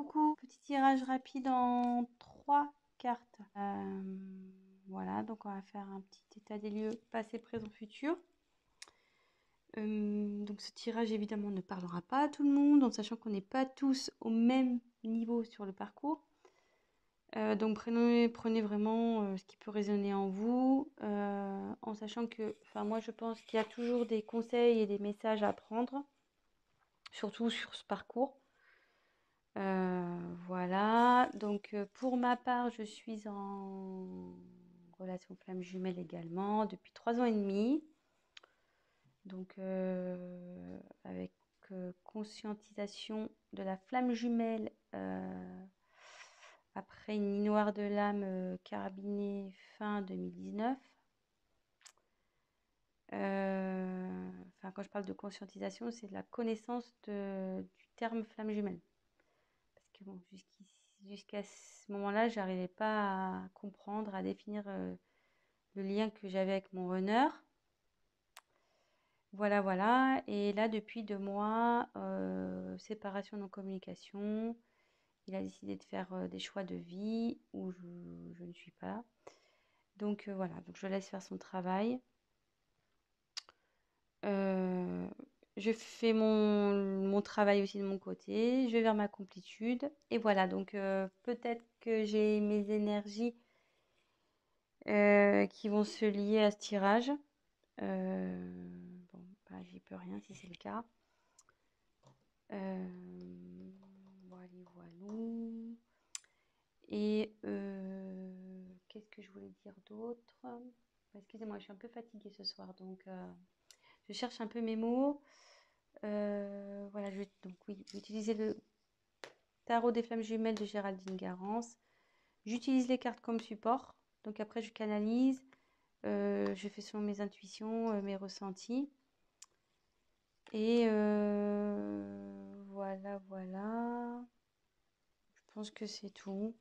Coucou, petit tirage rapide en 3 cartes. Voilà, donc on va faire un petit état des lieux passé, présent, futur. Donc ce tirage évidemment ne parlera pas à tout le monde, en sachant qu'on n'est pas tous au même niveau sur le parcours. Donc prenez vraiment ce qui peut résonner en vous, en sachant que, moi je pense qu'il y a toujours des conseils et des messages à prendre, surtout sur ce parcours. Voilà, donc pour ma part, je suis en relation flamme jumelle également depuis 3 ans et demi. Donc avec conscientisation de la flamme jumelle après une nuit noire de l'âme carabinée fin 2019. Quand je parle de conscientisation, c'est de la connaissance du terme flamme jumelle. Parce que bon, jusqu'à ce moment-là, j'arrivais pas à comprendre, à définir le lien que j'avais avec mon runner. Voilà, voilà. Et là, depuis 2 mois, séparation non-communication. Il a décidé de faire des choix de vie où je ne suis pas. Donc voilà, donc je laisse faire son travail. Je fais mon travail aussi de mon côté. Je vais vers ma complétude. Et voilà, donc peut-être que j'ai mes énergies qui vont se lier à ce tirage. Bon, j'y peux rien si c'est le cas. Voilà, voilà. Et qu'est-ce que je voulais dire d'autre? Excusez-moi, je suis un peu fatiguée ce soir, donc je cherche un peu mes mots. Voilà, donc oui, j'ai utilisé le tarot des flammes jumelles de Géraldine Garance. J'utilise les cartes comme support. Donc après, je canalise. Je fais selon mes intuitions, mes ressentis. Et voilà, voilà. Je pense que c'est tout.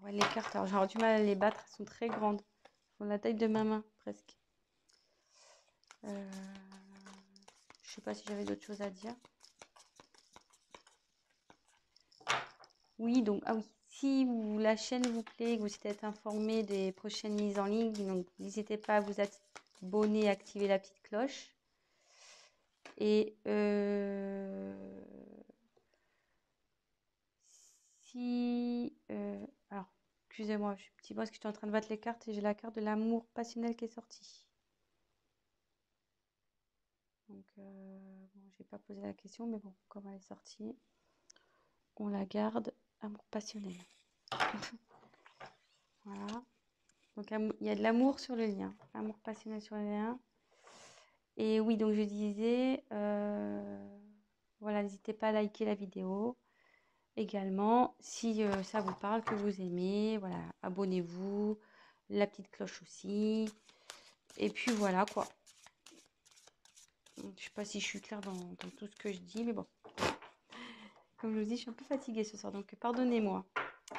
Ouais, les cartes, alors j'aurais du mal à les battre. Elles sont très grandes. Elles font la taille de ma main, presque. Je sais pas si j'avais d'autres choses à dire. Oui, donc, ah oui, si la chaîne vous plaît, que vous êtes informé des prochaines mises en ligne, donc n'hésitez pas à vous abonner, activer la petite cloche. Et alors, excusez-moi, je suis petit peu parce que j'étais en train de battre les cartes et j'ai la carte de l'amour passionnel qui est sortie. Donc, bon, j'ai pas posé la question, mais bon, comme elle est sortie, on la garde. Amour passionnel. Voilà. Donc, il y a de l'amour sur le lien. Amour passionnel sur le lien. Et oui, donc je disais, voilà, n'hésitez pas à liker la vidéo. Également, si ça vous parle, que vous aimez, voilà, abonnez-vous, la petite cloche aussi. Et puis voilà quoi. Je sais pas si je suis claire dans tout ce que je dis, mais bon. Comme je vous dis, je suis un peu fatiguée ce soir, donc pardonnez-moi.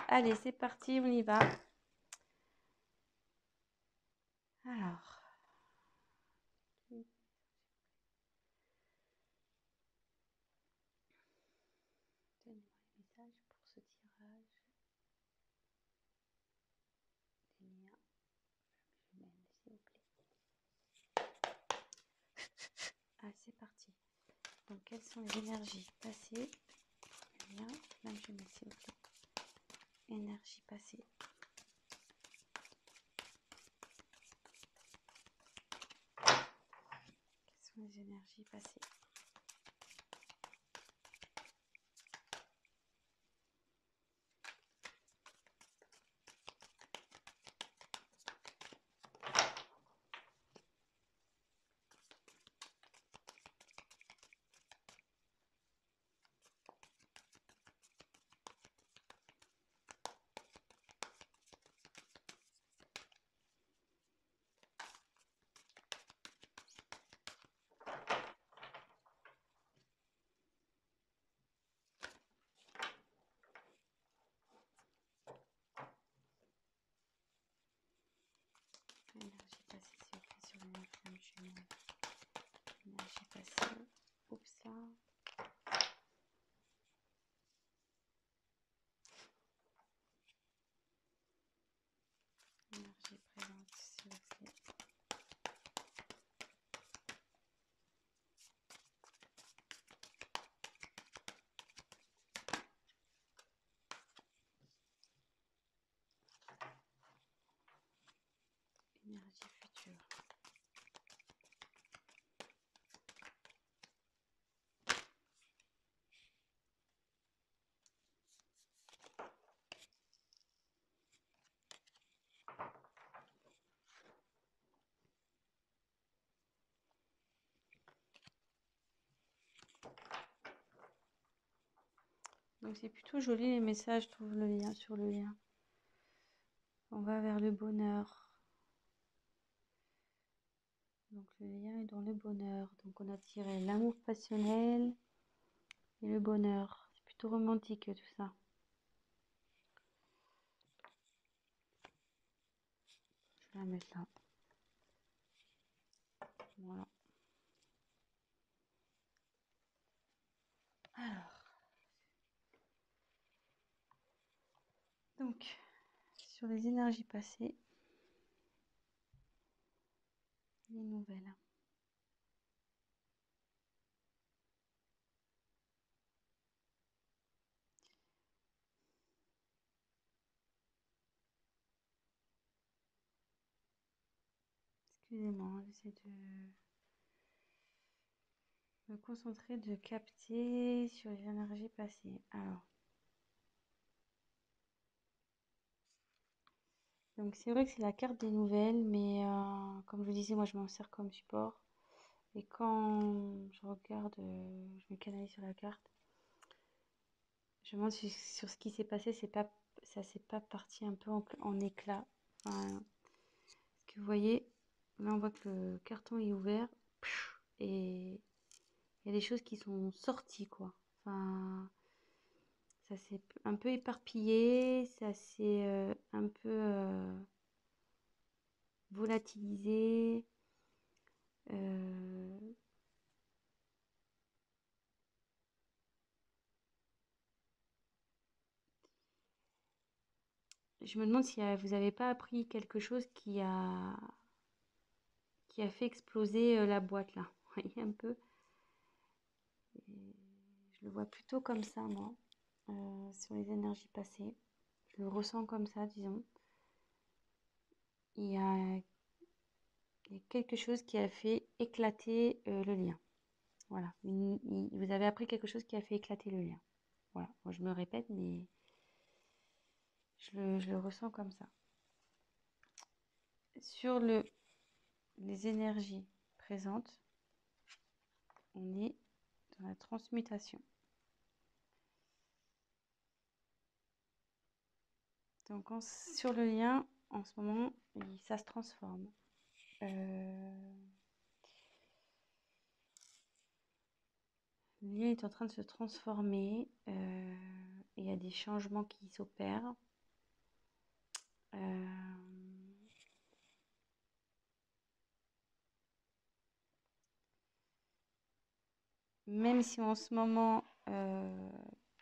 Allez, c'est parti, on y va. Alors. Donnez-moi les messages pour ce tirage. Des liens. S'il vous plaît. Ah, c'est parti. Donc, quelles sont les énergies passées? Bien, même je mets s'il vous plaît. Énergie passée. Quelles sont les énergies passées? Énergie passée, s'il vous plaît, sur l'énergie jumelle. Énergie passée. Oups là. Donc c'est plutôt joli les messages, je trouve, le lien sur le lien. On va vers le bonheur. Donc le lien est dans le bonheur. Donc on a tiré l'amour passionnel et le bonheur. C'est plutôt romantique tout ça. Je vais la mettre là. Voilà. Alors, donc, sur les énergies passées, les nouvelles. Excusez-moi, j'essaie de me concentrer, de capter sur les énergies passées. Alors, donc c'est vrai que c'est la carte des nouvelles, mais comme je vous disais, moi je m'en sers comme support. Et quand je regarde, je me canalise sur la carte, je me demande sur ce qui s'est passé, ça s'est pas parti un peu en éclats. Enfin, parce que vous voyez, là on voit que le carton est ouvert et il y a des choses qui sont sorties, quoi. Enfin, ça s'est un peu éparpillé, ça s'est un peu volatilisé. Euh, je me demande si vous n'avez pas appris quelque chose qui a fait exploser la boîte là. Vous voyez un peu. Et je le vois plutôt comme ça, moi, sur les énergies passées. Je le ressens comme ça, disons. Il y a, il y a quelque chose qui a fait éclater le lien. Voilà. Vous avez appris quelque chose qui a fait éclater le lien. Voilà. Moi, je me répète, mais je le ressens comme ça. Sur les énergies présentes, on est dans la transmutation. Donc, sur le lien, en ce moment, ça se transforme. Le lien est en train de se transformer. Il y a des changements qui s'opèrent. Euh, Même si en ce moment,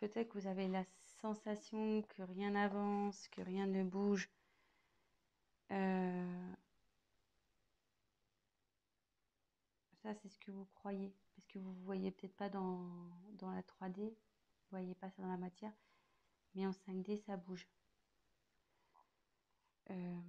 peut-être que vous avez la sensation que rien n'avance, que rien ne bouge, euh, ça c'est ce que vous croyez, parce que vous ne voyez peut-être pas dans la 3D, vous ne voyez pas ça dans la matière, mais en 5D ça bouge. Euh,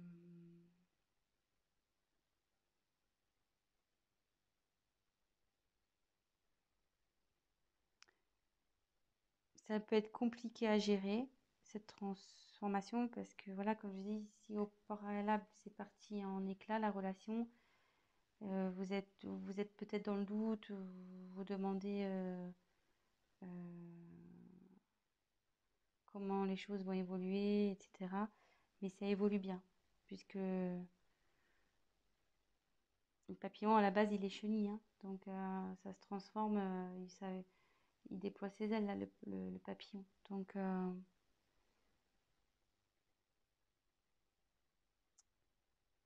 Ça peut être compliqué à gérer, cette transformation, parce que voilà, comme je dis, si au préalable c'est parti en éclat, la relation, vous êtes peut-être dans le doute, vous vous demandez euh, comment les choses vont évoluer, etc. Mais ça évolue bien, puisque le papillon, à la base, il est chenille, hein. Donc ça se transforme, il déploie ses ailes, là, le papillon. Donc,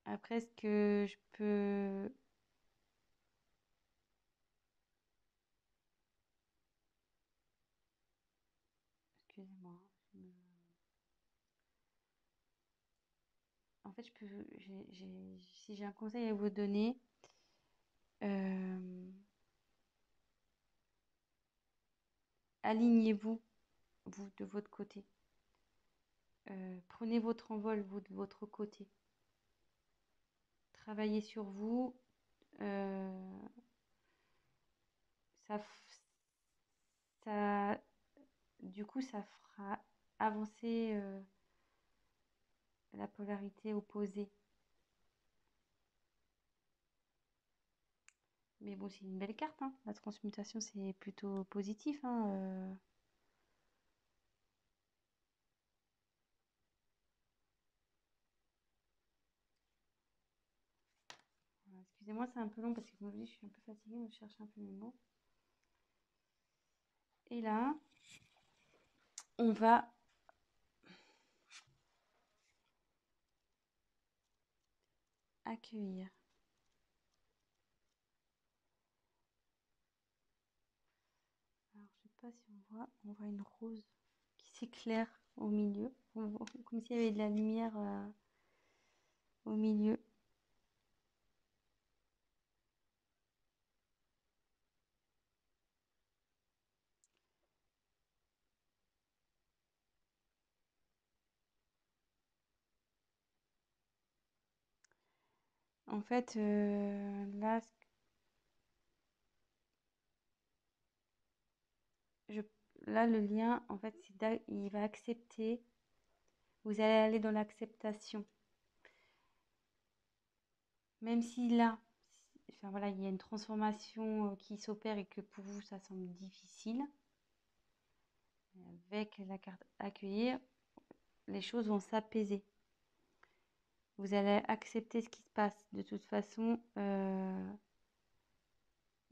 après, ce que je peux... Excusez-moi. En fait, si j'ai un conseil à vous donner, euh, alignez-vous, vous, de votre côté. Prenez votre envol, vous, de votre côté. Travaillez sur vous. euh, ça, ça, du coup, ça fera avancer la polarité opposée. Mais bon, c'est une belle carte, hein. La transmutation, c'est plutôt positif, hein. Excusez-moi, c'est un peu long parce que comme je vous dis, je suis un peu fatiguée, donc je cherche un peu mes mots. Et là, on va accueillir. Alors, je sais pas si on voit une rose qui s'éclaire au milieu, comme s'il y avait de la lumière au milieu. En fait, là, je, là, le lien, en fait, il va accepter. Vous allez aller dans l'acceptation. Même si là, enfin voilà, il y a une transformation qui s'opère et que pour vous, ça semble difficile, avec la carte accueillir, les choses vont s'apaiser. Vous allez accepter ce qui se passe. De toute façon, il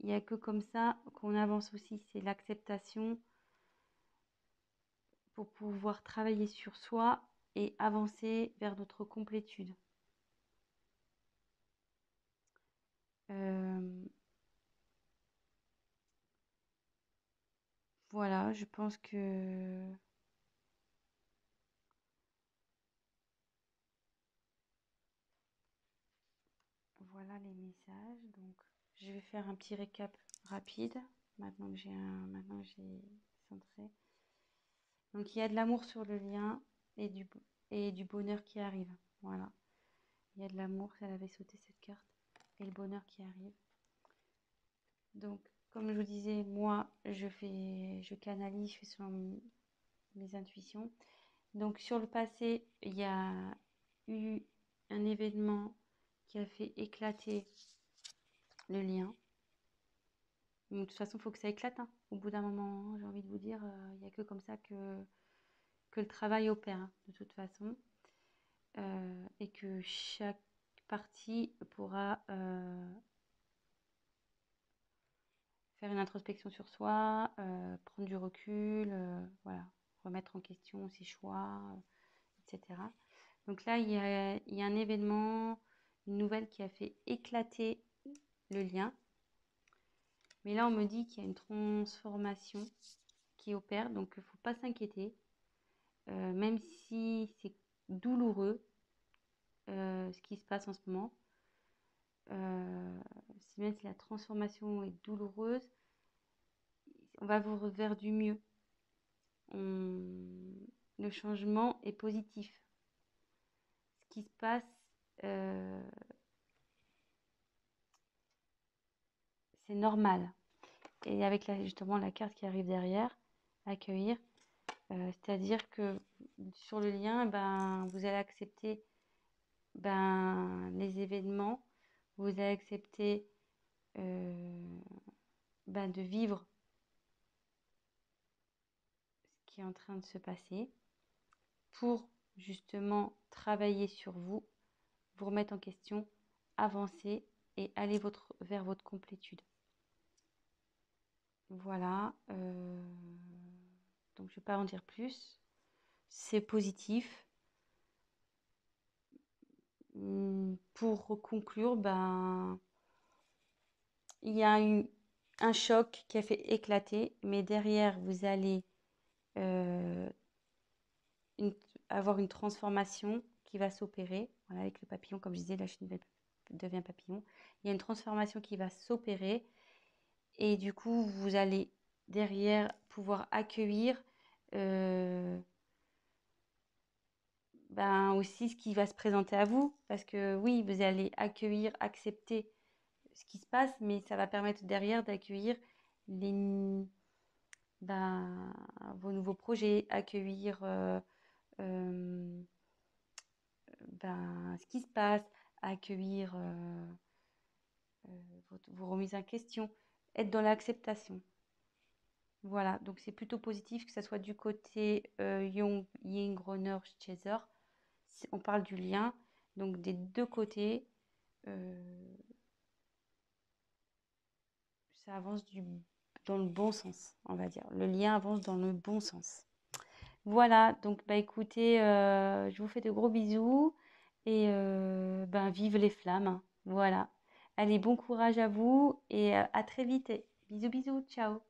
n'y a que comme ça qu'on avance aussi. C'est l'acceptation pour pouvoir travailler sur soi et avancer vers notre complétude. Voilà, je pense que voilà les messages. Donc, je vais faire un petit récap rapide. Maintenant que j'ai centré. Donc, il y a de l'amour sur le lien et du bonheur qui arrive. Voilà. Il y a de l'amour, elle avait sauté cette carte. Et le bonheur qui arrive. Donc, comme je vous disais, moi, je canalise, je fais selon mes intuitions. Donc, sur le passé, il y a eu un événement qui a fait éclater le lien. Donc, de toute façon, il faut que ça éclate, hein. Au bout d'un moment, j'ai envie de vous dire, il n'y a que comme ça que le travail opère, hein, de toute façon. Et que chaque partie pourra faire une introspection sur soi, prendre du recul, voilà, remettre en question ses choix, etc. Donc là, il y a un événement, une nouvelle qui a fait éclater le lien. Mais là, on me dit qu'il y a une transformation qui opère, donc il ne faut pas s'inquiéter. Même si c'est douloureux, ce qui se passe en ce moment, même si la transformation est douloureuse, on va vous vers du mieux. Le changement est positif. Ce qui se passe, c'est normal. Et avec justement la carte qui arrive derrière, accueillir, c'est-à-dire que sur le lien, ben, vous allez accepter les événements, vous allez accepter de vivre ce qui est en train de se passer pour justement travailler sur vous, vous remettre en question, avancer et aller vers votre complétude. Voilà. Donc, je ne vais pas en dire plus. C'est positif. Pour conclure, il y a eu un choc qui a fait éclater, mais derrière, vous allez avoir une transformation qui va s'opérer. Voilà, avec le papillon, comme je disais, la chenille devient papillon. Il y a une transformation qui va s'opérer et du coup, vous allez derrière pouvoir accueillir aussi ce qui va se présenter à vous. Parce que oui, vous allez accueillir, accepter ce qui se passe, mais ça va permettre derrière d'accueillir les, vos nouveaux projets, accueillir ce qui se passe, accueillir vos remises en question, être dans l'acceptation. Voilà, donc c'est plutôt positif que ça soit du côté Jung, Ying, Runner, Chaser. On parle du lien, donc des deux côtés, ça avance dans le bon sens, on va dire. Le lien avance dans le bon sens. Voilà, donc bah écoutez, je vous fais de gros bisous et ben vive les flammes, hein. Voilà. Allez, bon courage à vous et à très vite. Bisous, bisous, ciao.